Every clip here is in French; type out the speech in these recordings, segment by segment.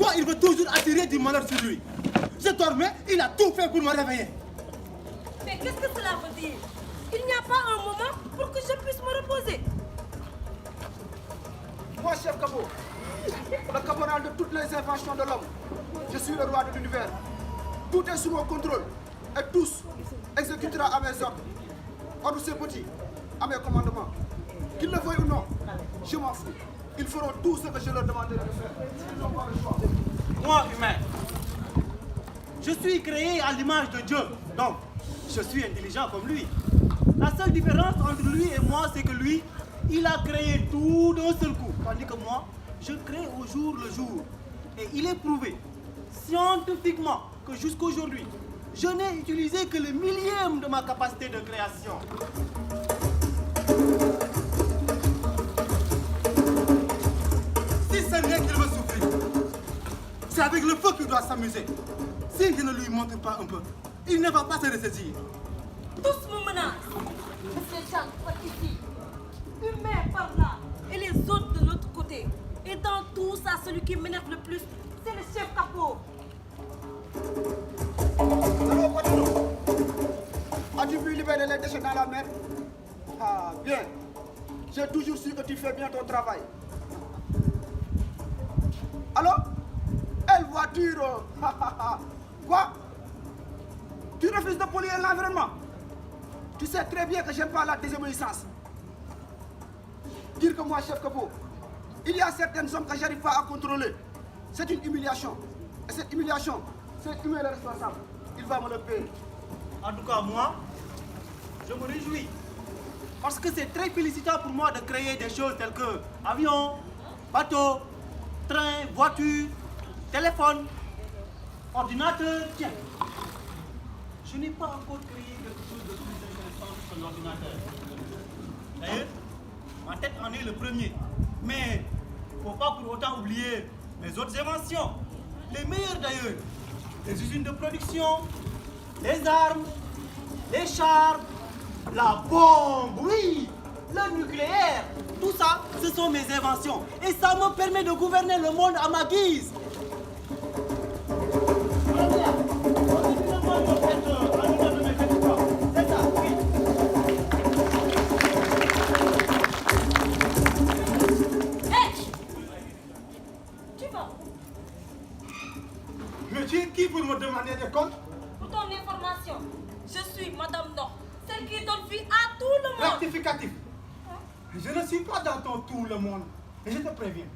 Pourquoi il veut toujours attirer du malheur sur lui? Je dormais, il a tout fait pour me réveiller. Mais qu'est-ce que cela veut dire? Il n'y a pas un moment pour que je puisse me reposer. Moi, chef Cabo, le caporal de toutes les inventions de l'homme, je suis le roi de l'univers. Tout est sous mon contrôle et tous exécutera à mes ordres. Ordre ces petits, à mes commandements. Qu'ils le veuillent ou non, je m'en fous. Ils feront tout ce que je leur demanderai de faire. Ils n'ont pas le choix. Moi, humain, je suis créé à l'image de Dieu. Donc, je suis intelligent comme lui. La seule différence entre lui et moi, c'est que lui, il a créé tout d'un seul coup. Tandis que moi, je crée au jour le jour. Et il est prouvé, scientifiquement, que jusqu'aujourd'hui, je n'ai utilisé que le millième de ma capacité de création. Si ce n'est qu'il veut souffrir, c'est avec le feu qu'il doit s'amuser. Si je ne lui montre pas un peu, il ne va pas se ressaisir. Tous me menacent. Ces gens par ici, humains par là, et les autres de l'autre côté. Et dans tout ça, celui qui m'énerve le plus, c'est le chef Capot. Allô, Patino, as-tu vu libérer les déchets dans la mer? Ah, bien. J'ai toujours su que tu fais bien ton travail. Allô? Elle voiture. Quoi? Tu refuses de polluer l'environnement? Tu sais très bien que j'aime pas la désobéissance. Dire que moi, chef Capot, il y a certaines hommes que j'arrive pas à contrôler. C'est une humiliation. Et cette humiliation, c'est humain le responsable. Il va me le payer. En tout cas, moi, je me réjouis. Parce que c'est très félicitant pour moi de créer des choses telles que avion, bateau, train, voiture, téléphone, ordinateur. Tiens, je n'ai pas encore créé quelque chose de plus intéressant que l'ordinateur. D'ailleurs, ma tête en est le premier. Mais il ne faut pas pour autant oublier mes autres inventions. Les meilleures d'ailleurs. Les usines de production, les armes, les chars, la bombe, oui, le nucléaire. Tout ça, ce sont mes inventions. Et ça me permet de gouverner le monde à ma guise. C'est ça, oui. Hé! Tu vas où? Mais tu es qui pour me demander des comptes? Pour ton information, je suis Madame Nord, celle qui donne vie à tout le monde. Rectificatif. Je ne suis pas dans ton tout le monde. Et je te préviens.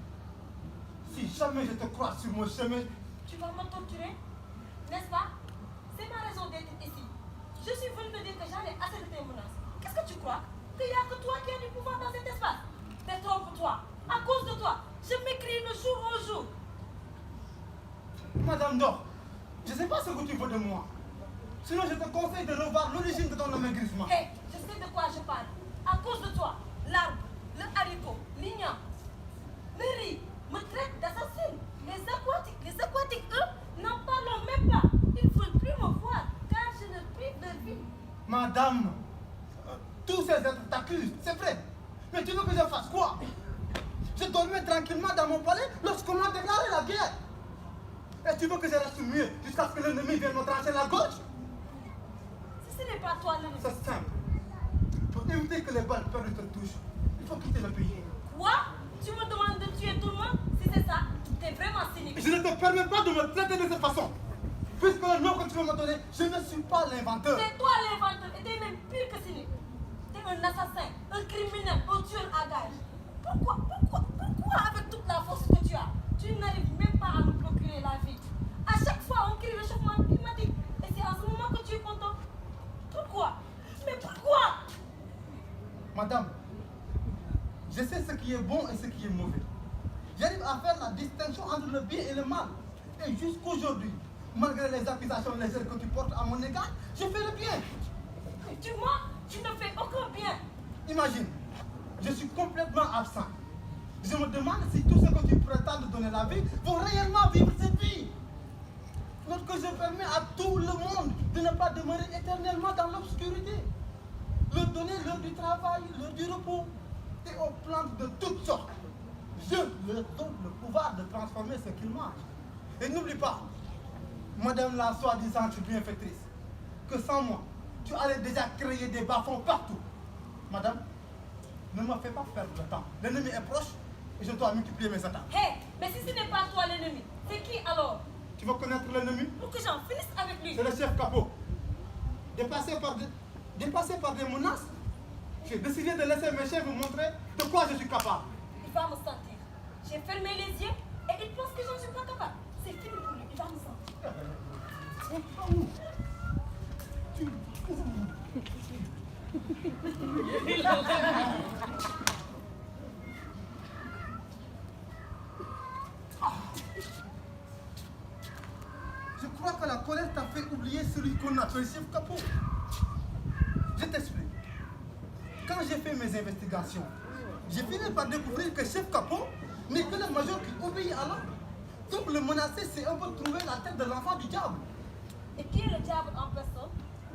Si jamais je te croise sur mon chemin, Tu vas me torturer, n'est-ce pas? C'est ma raison d'être ici. Je suis venue te dire que j'en ai assez de tes menaces. Qu'est-ce que tu crois? Qu'il n'y a que toi qui as du pouvoir dans cet espace? Détrompe-toi. À cause de toi, je m'écris le jour au jour. Madame Dor, je ne sais pas ce que tu veux de moi. Sinon, je te conseille de revoir l'origine de ton amaigrissement. Hé, je sais de quoi je parle. À cause de toi, l'arbre, le haricot, l'igname, le riz me traitent d'assassine. Les aquatiques, eux, n'en parlons même pas. Ils ne veulent plus me voir car je leur prive de vie. Madame, tous ces êtres t'accusent, c'est vrai. Mais tu veux que je fasse quoi? Je dormais tranquillement dans mon palais lorsqu'on m'a déclaré la guerre. Et tu veux que je reste mieux jusqu'à ce que l'ennemi vienne me trancher la gorge? Si ce n'est pas toi l'ennemi. C'est simple. Pour éviter que les balles perdues te touchent, il faut quitter le pays. Quoi? Tu me demandes de tuer tout le monde? Si c'est ça, t'es vraiment cynique. Je ne te permets pas de me traiter de cette façon. Puisque le nom que tu veux me donner, je ne suis pas l'inventeur. C'est toi l'inventeur et t'es même pire que cynique. T'es un assassin, un criminel, un tueur à gages. Pourquoi avec toute la force que tu as, tu n'arrives même pas à nous procurer la vie? À chaque fois, on crie réchauffement climatique. Et c'est en ce moment que tu es content. Pourquoi? Mais pourquoi? Madame, je sais ce qui est bon et ce qui est mauvais. J'arrive à faire la distinction entre le bien et le mal. Et jusqu'aujourd'hui, malgré les accusations légères que tu portes à mon égard, je fais le bien. Mais dis-moi, tu ne fais aucun bien. Imagine, je suis complètement absent. Je me demande si tout ce que tu prétends de donner la vie vont réellement vivre cette vie. Lorsque je permets à tout le monde de ne pas demeurer éternellement dans l'obscurité, leur donner l'heure du travail, l'heure du repos, et aux plantes de toutes sortes, je leur donne le pouvoir de transformer ce qu'ils mangent. Et n'oublie pas, Madame la soi-disant bienfaitrice, que sans moi, tu allais déjà créer des bas-fonds partout. Madame, ne me fais pas perdre le temps. L'ennemi est proche et je dois multiplier mes attaques. Hé, mais si ce n'est pas toi l'ennemi, c'est qui alors? Tu veux connaître l'ennemi? Pour que j'en finisse avec lui. C'est le chef capot. Dépassé par des menaces, j'ai décidé de laisser mes chefs vous montrer de quoi je suis capable. Il va me sentir. J'ai fermé les yeux et il pense que je ne suis pas capable. C'est fini pour lui, il va me sentir. Je crois que la colère t'a fait oublier celui qu'on appelle chef capot. Je t'explique. Quand j'ai fait mes investigations, j'ai fini par découvrir que chef capot n'est que le major qui obéit à l'homme. Donc le menacé, c'est un peu trouver la tête de l'enfant du diable. Et qui est le diable en personne?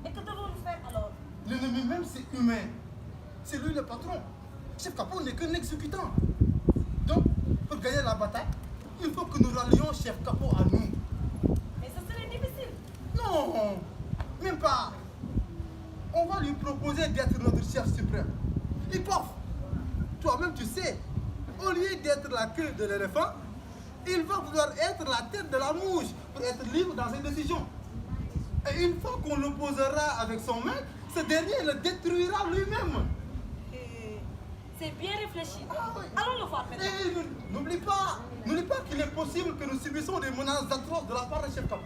Et que devons-nous faire alors? L'ennemi même, c'est humain. C'est lui le patron. Chef capot n'est qu'un exécutant. Donc, pour gagner la bataille, il faut que nous rallions chef capot à nous. Mais ce serait difficile. Non, même pas. On va lui proposer d'être notre chef suprême. Et pof, toi-même tu sais, au lieu d'être la queue de l'éléphant, il va vouloir être la tête de la mouche pour être libre dans ses décisions. Et une fois qu'on l'opposera avec son maître, ce dernier le détruira lui-même. C'est bien réfléchi. Ah oui. Allons le voir maintenant. Et n'oublie pas qu'il est possible que nous subissons des menaces atroces de la part du chef capot.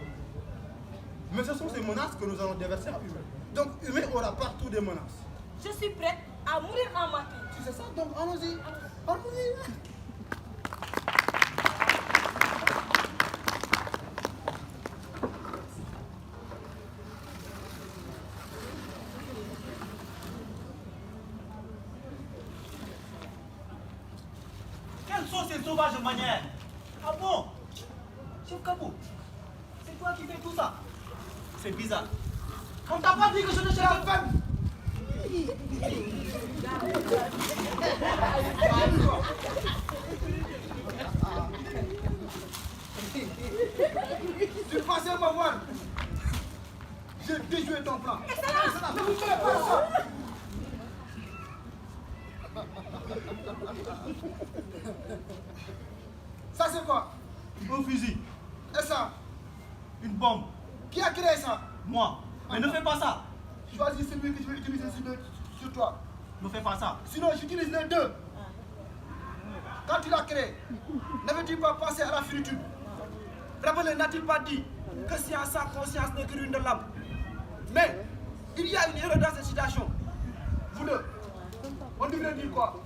Mais ce sont ces menaces que nous allons déverser à Humain. Donc Humain aura partout des menaces. Je suis prête à mourir en martyr. Tu sais ça? Donc allons-y. Allons-y. Quelles sont ces sauvages manières? Ah bon? Chef Capot, c'est toi qui fais tout ça? C'est bizarre. On t'a pas dit que je ne cherche pas. Tu pensais m'avoir. J'ai déjoué ton plan. Ne vous faites pas ça. Ça c'est quoi? Un fusil, Et ça? une bombe. Qui a créé ça? Moi. Mais ne fais pas ça. Choisis celui que je vais utiliser sur toi. Ne fais pas ça. Sinon j'utilise les deux. Quand tu l'as créé, n'avais-tu pas pensé à la finitude? Rabelais n'a-t-il pas dit que science sans conscience n'est que ruine de l'âme? Mais il y a une erreur dans cette situation. Vous deux, on devrait dire quoi?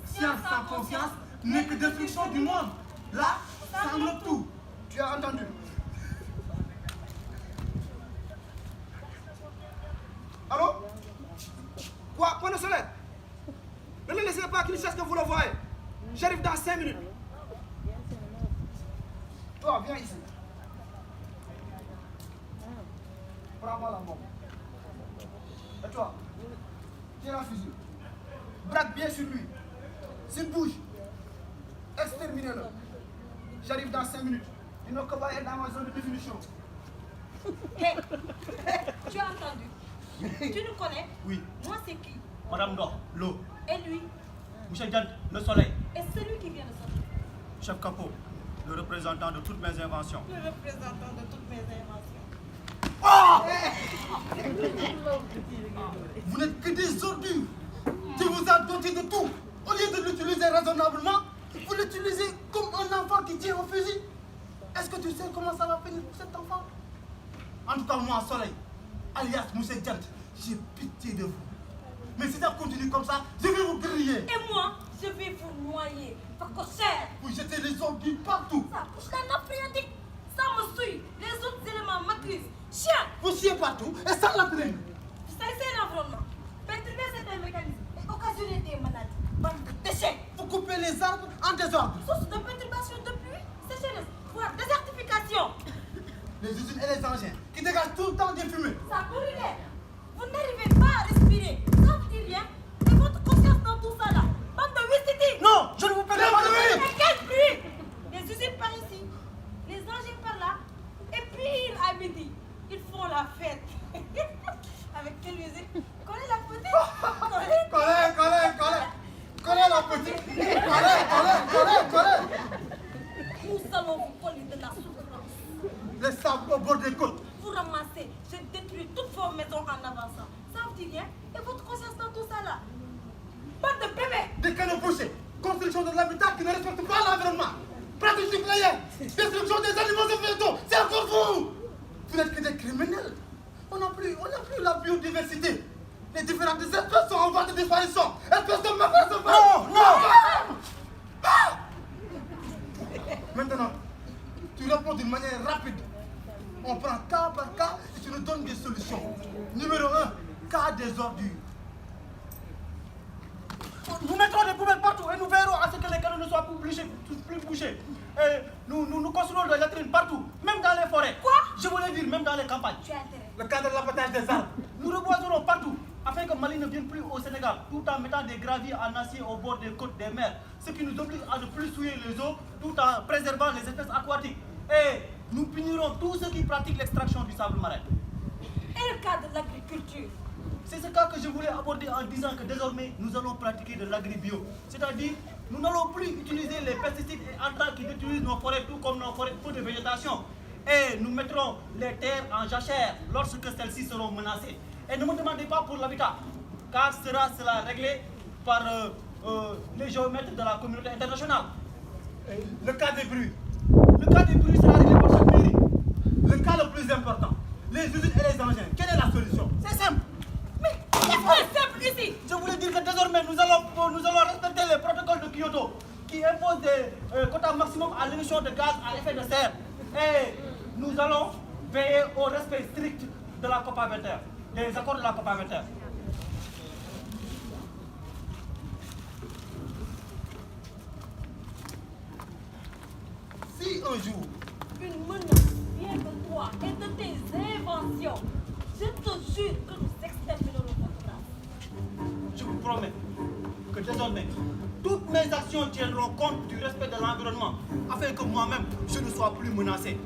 Science sans conscience n'est que destruction du monde. Là, ça englobe tout. Tu as entendu? Allô? Quoi? Point de soleil? Ne le laissez pas qu'il sache que vous le voyez. J'arrive dans 5 minutes. Toi, viens ici. Prends-moi la bombe. Et toi, tiens la fusil. Braque bien sur lui. S'il bouge, exterminez-le. J'arrive dans 5 minutes. Il ne peut pas être dans ma zone de définition. Hé, tu as entendu? Tu nous connais? Oui. Moi, c'est qui? Madame Dor, l'eau. Et lui? Monsieur Diane, le soleil. Et celui qui vient de sortir? Chef Capot, le représentant de toutes mes inventions. Le représentant de toutes mes inventions. Vous n'êtes que des ordures. Tu vous as doté de tout. Au lieu de l'utiliser raisonnablement, vous l'utilisez comme un enfant qui tient un fusil. Est-ce que tu sais comment ça va finir pour cet enfant? En tout cas, moi, Soleil, alias Moussé Diant, j'ai pitié de vous. Mais si ça continue comme ça, je vais vous griller. Et moi, je vais vous noyer. Par cochère. Vous jetez les ordures partout. Ça couche la nappe phréatique. Ça me suit. Les autres éléments m'accusent. Chien. Vous chiez partout et ça l'entraîne. C'est l'environnement. Perturber certains mécanismes et occasionner des maladies. Bande de déchets. Vous coupez les arbres en désordre. Source de perturbation de pluie, sécheresse, voire désertification. Les usines et les engins qui dégagent tout le temps des fumées. Ça brûle. Vous n'arrivez pas à respirer. Ça vous dit rien? Et votre conscience dans tout ça là? Bande de wistiti. Non, je ne vous permets pas de Mais quel bruit! Les usines par ici, les engins par Toilette. Nous allons vous coller de la souffrance. Les sables au bord des côtes. Vous ramassez, je détruis toutes vos maisons en avançant. Ça vous dit rien? Et votre conscience dans tout ça là? Pas de bébé! Des canaux bouchés. Construction de l'habitat qui ne respecte pas l'environnement. Pratique nucléaire. Destruction des animaux et végétaux. C'est encore vous. Vous n'êtes que des criminels. On n'a plus la biodiversité. Les différentes espèces sont en voie de disparition. Espèces de mauvais sauvages. Non. Maintenant, tu réponds d'une manière rapide. On prend cas par cas et tu nous donnes des solutions. Numéro 1, cas des ordures. Nous mettrons des poubelles partout et nous verrons à ce que les canaux ne soient plus bouchés. Et nous construirons des latrines partout, même dans les forêts. Quoi? Je voulais dire, même dans les campagnes. Tu as intérêt. Le cas de l'abattage des arbres. Nous reboiserons partout, afin que Mali ne vienne plus au Sénégal, tout en mettant des graviers en acier au bord des côtes des mers, ce qui nous oblige à ne plus souiller les eaux, tout en préservant les espèces aquatiques. Et nous punirons tous ceux qui pratiquent l'extraction du sable marin. Et le cas de l'agriculture? C'est ce cas que je voulais aborder en disant que désormais, nous allons pratiquer de l'agribio. C'est-à-dire, nous n'allons plus utiliser les pesticides et entrants qui détruisent nos forêts, tout comme nos forêts peu de végétation. Et nous mettrons les terres en jachère lorsque celles-ci seront menacées. Et ne me demandez pas pour l'habitat, car cela réglé par les géomètres de la communauté internationale. Le cas des bruits. Le cas des bruits sera réglé par chaque mairie. Le cas le plus important. Les usines et les engins. Quelle est la solution? C'est simple. Mais c'est pas simple ici! Je voulais dire que désormais, nous allons respecter les protocoles de Kyoto qui imposent des quotas maximum à l'émission de gaz à effet de serre. Et nous allons veiller au respect strict de la COP 21, des accords de la COP 21. Si un jour, Une menace vient de toi et de tes inventions, je te jure que nous exterminerons votre race. Je vous promets que désormais, toutes mes actions tiendront compte du respect de l'environnement afin que moi-même, je ne sois plus menacé.